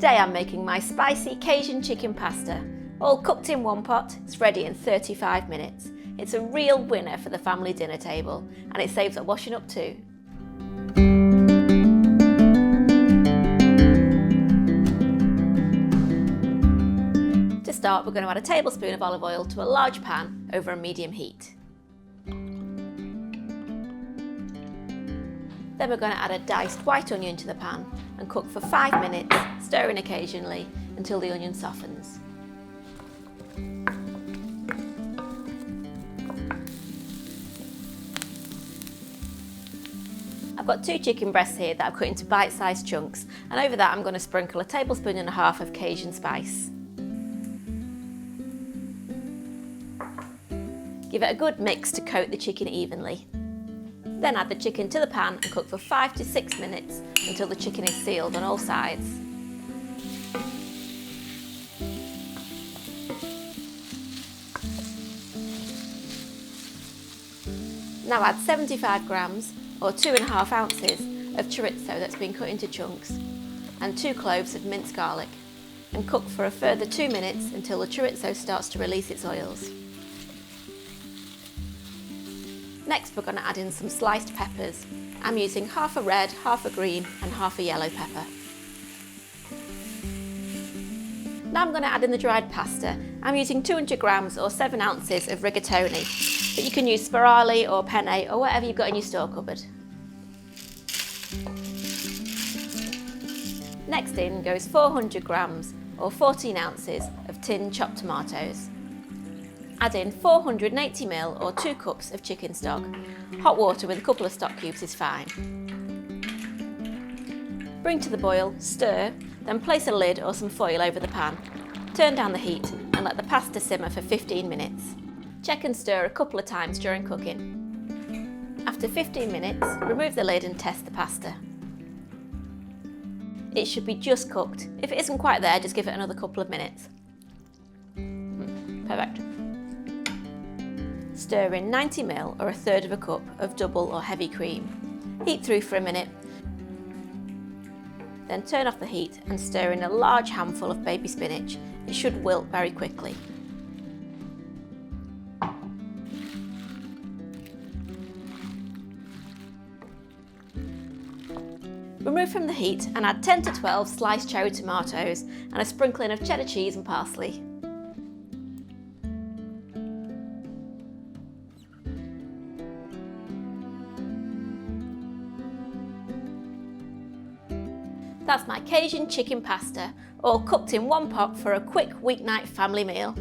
Today I'm making my spicy Cajun chicken pasta. All cooked in one pot, it's ready in 35 minutes. It's a real winner for the family dinner table, and it saves at washing up too. To start, we're going to add a tablespoon of olive oil to a large pan over a medium heat. Then we're going to add a diced white onion to the pan and cook for 5 minutes, stirring occasionally until the onion softens. I've got 2 chicken breasts here that I've cut into bite-sized chunks, and over that I'm going to sprinkle a tablespoon and a half of Cajun spice. Give it a good mix to coat the chicken evenly. Then add the chicken to the pan and cook for 5 to 6 minutes until the chicken is sealed on all sides. Now add 75 grams or 2.5 ounces of chorizo that's been cut into chunks and 2 cloves of minced garlic, and cook for a further 2 minutes until the chorizo starts to release its oils. Next we're going to add in some sliced peppers. I'm using half a red, half a green and half a yellow pepper. Now I'm going to add in the dried pasta. I'm using 200 grams or 7 ounces of rigatoni, but you can use spirali or penne or whatever you've got in your store cupboard. Next in goes 400 grams or 14 ounces of tinned chopped tomatoes. Add in 480 ml or 2 cups of chicken stock. Hot water with a couple of stock cubes is fine. Bring to the boil, stir, then place a lid or some foil over the pan. Turn down the heat and let the pasta simmer for 15 minutes. Check and stir a couple of times during cooking. After 15 minutes, remove the lid and test the pasta. It should be just cooked. If it isn't quite there, just give it another couple of minutes. Perfect. Stir in 90 ml or 1/3 of a cup of double or heavy cream. Heat through for a minute. Then turn off the heat and stir in a large handful of baby spinach. It should wilt very quickly. Remove from the heat and add 10 to 12 sliced cherry tomatoes and a sprinkling of cheddar cheese and parsley. That's my Cajun chicken pasta, all cooked in one pot for a quick weeknight family meal.